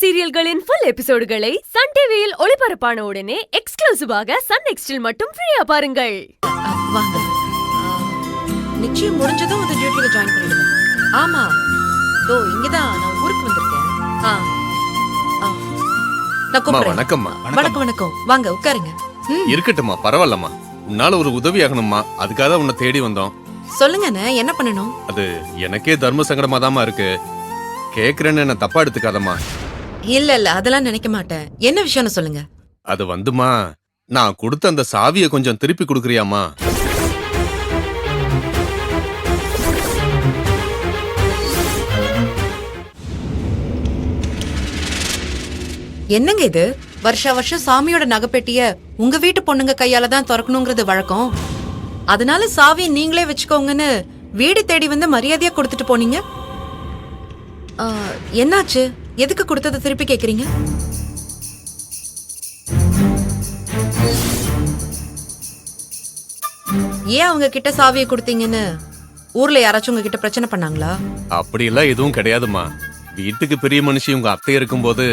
சீரியல்களின் full எபிசோடுகளை Sun டிவியில் ஒளிபரப்பான உடனே எக்ஸ்க்ளூசிவாக சன் நெக்ஸ்டில் மட்டும் ஃப்ரீயா பாருங்கள். வாங்க. நிச்சயம் முடிஞ்சதும் அந்த டியூட்டில ஜாயின் பண்ணிடுங்க. ஆமா, தோ இங்கதான் நான் ஊருக்கு வந்திருக்கேன். நான் கூப்பிடுறேன். வணக்கம்மா. வணக்கம் வணக்கம். வாங்க உட்காருங்க. இருக்கட்டும்மா, பரவாயில்லம்மா. உன்னால ஒரு உதவி ஆகணும்மா, அதுக்காக தான் உன்னை தேடி வந்தோம். சொல்லுங்க, என்ன பண்ணணும்? அது எனக்கே தர்ம சங்கடமா இருக்கு. கேக்குறேன்னு என்ன தப்பா எடுத்துக்காதம்மா. இல்ல அதெல்லாம் நினைக்க மாட்டேன். என்ன விஷயம்னு சொல்லுங்க. அது வந்துமா, நான் கொடுத்த அந்த சாவியை கொஞ்சம் திருப்பி கொடுக்குறியாமா? என்னங்க இது? வருஷம் சாமியோட நகைப்பெட்டிய உங்க வீட்டு பொண்ணுங்க கையால தான் திறக்கணுங்கிறது வழக்கம். அதனால சாவியை நீங்களே வச்சுக்கோங்கன்னு வீடு தேடி வந்து மரியாதையா கொடுத்துட்டு போனீங்க. என்னாச்சு? எதுக்கு கொடுத்ததை திருப்பி கேக்குறீங்க? ஏன் அவங்க கிட்ட சாவியை கொடுத்தீங்கன்னு ஊர்ல யாராச்சும் உங்க கிட்ட பிரச்சனை பண்ணாங்களா? அப்படி எல்லாம் எதுவும் கிடையாதுமா. வீட்டுக்கு பெரிய மனுஷி உங்க அத்தை இருக்கும்போது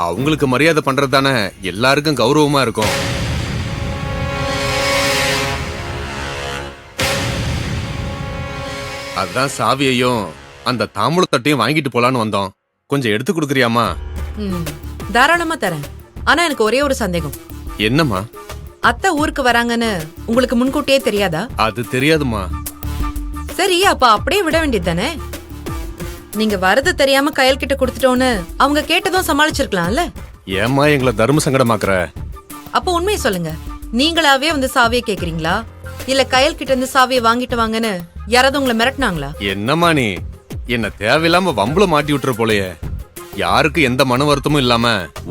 அவங்களுக்கு மரியாதை பண்றது தானே எல்லாருக்கும் கௌரவமா இருக்கும். அதான் சாவியையும் அந்த தாம்பூலத்தட்டையும் வாங்கிட்டு போலான்னு வந்தோம். கொஞ்சம் எடுத்து கொடுக்குறியாமா? தாராளமா தரேன். ஆனா எனக்கு ஒரே ஒரு சந்தேகம். என்னம்மா? அத்தை ஊருக்கு வராங்கன்னு உங்களுக்கு முன்கூட்டியே தெரியாதா? அது தெரியாதுமா. சரி, அப்ப அப்படியே விட வேண்டியது தானே. நீங்க வரது தெரியாம கையல் கிட்ட கொடுத்துட்டோன்னு அவங்க கேட்டதும் சமாளிச்சிருக்கலாம்ல. ஏமா எங்களை தர்ம சங்கடமாக்குற? அப்ப உண்மையை சொல்லுங்க. நீங்களாவே வந்து சாவியை கேக்குறீங்களா, இல்ல கையல் கிட்ட இருந்து சாவியை வாங்கிட்டு வாங்கன்னு யாராவது உங்களை மிரட்டினாங்களா? என்னம்மா நீ என்ன தேவையில்லாம வம்புல மாட்டி விட்டுற போலயே. யாருக்கு எந்த மன வருத்தமும் இல்லாம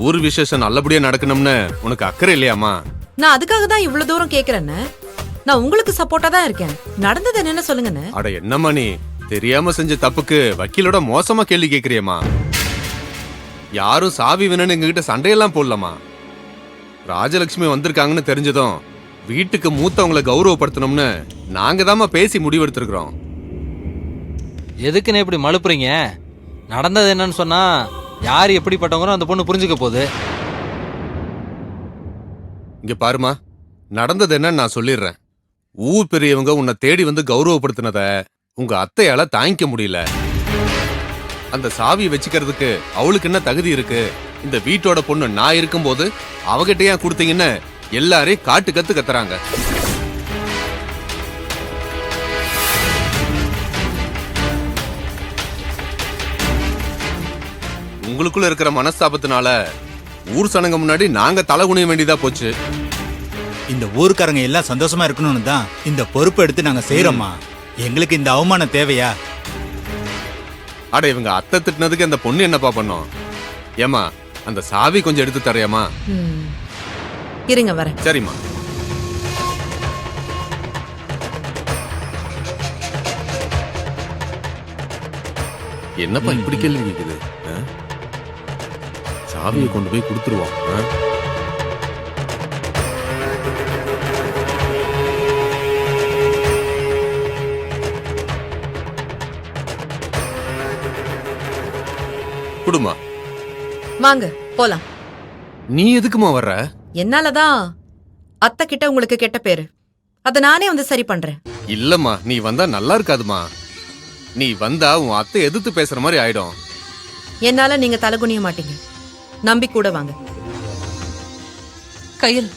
ஊர் விசேஷம் நல்லபடியா நடக்கணும்னு உனக்கு அக்கறை இல்லையாமா? நான் அதுக்காக தான் இவ்வளவு தூரம் கேக்குறேன்னு. நான் உங்களுக்கு சப்போர்ட்டா தான் இருக்கேன். நடந்தது என்னன்னு சொல்லுங்கன்னு. அட என்னம்மா நீ தெரியாம செஞ்ச தப்புக்கு வக்கீலோட மோசமா கேள்வி கேக்குறியம்மா. யாரும் சாவி வேணும்னு எங்ககிட்ட சண்டையெல்லாம் போடலாமா. ராஜலட்சுமி வந்திருக்காங்கன்னு தெரிஞ்சதும் வீட்டுக்கு மூத்தவங்களை கௌரவப்படுத்தணும்னு நாங்க தாமா பேசி முடிவெடுத்திருக்கிறோம். எதுக்குன்னு இப்படி மழுப்புறீங்க? நடந்தது என்னன்னு சொன்னா யாரு எப்படிப்பட்டவங்களோ அந்த பொண்ணு புரிஞ்சுக்க போகுது. இங்க பாருமா, நடந்தது என்னன்னு நான் சொல்லிடுறேன். ஊர் பெரியவங்க உன்னை தேடி வந்து கௌரவப்படுத்தினத உங்க அத்தையால தாங்கிக்க முடியல. அந்த சாவியை வச்சுக்கிறதுக்கு அவளுக்கு என்ன தகுதி இருக்கு? இந்த வீட்டோட பொண்ணு நான் இருக்கும்போது அவகிட்ட ஏன் கொடுத்தீங்கன்னு எல்லாரையும் காட்டு கத்து கத்துறாங்க. உங்களுக்குள்ள இருக்கிற மனஸ்தாபத்தினால ஊர் சனங்க முன்னாடி நாங்க தலை குனிய வேண்டியதா போச்சு. இந்த ஊருக்காரங்க எல்லாம் சந்தோஷமா இருக்கணும்னு தான் இந்த பொறுப்பு எடுத்து நாங்க செய்யறோமா. எங்களுக்கு இந்த அவமானம் தேவையா? அட இவங்க அத்தை திட்டினதுக்கு அந்த பொண்ணு என்னப்பா பண்ணோம்? ஏமா அந்த சாவி கொஞ்சம் எடுத்து தரையாமா? இருங்க வரேன். சரிம்மா. என்னப்பா இப்படி கேள்வி கேக்குது? சாவியை கொண்டு போய் கொடுத்துருவோம். குடுமா. வாங்க போலாம். நீ எதுக்குமா வர்ற? என்னாலதான் அத்தை கிட்ட உங்களுக்கு கெட்ட பேரு. அத நானே வந்து சரி பண்றேன். இல்லம்மா, நீ வந்தா நல்லா இருக்காதுமா. நீ வந்தா உன் அத்தை எதிர்த்து பேசுற மாதிரி ஆயிடும். என்னால நீங்க தலகுனிய மாட்டீங்க. நம்பி கூட வாங்க. கையில்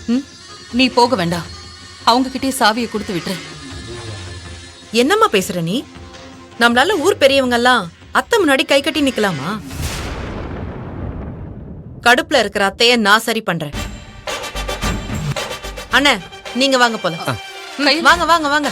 நீ போக வேண்டாம். அவங்க கிட்டே சாவியை கொடுத்து விட்டுரு. என்னம்மா பேசுற நீ? நம்மளால ஊர் பெரியவங்க எல்லாம் அத்தை முன்னாடி கை கட்டி நிக்கலாமா? கடுப்புல இருக்கிற அத்தைய நான் சரி பண்றேன். அண்ணே நீங்க வாங்க போலாம். வாங்க வாங்க வாங்க.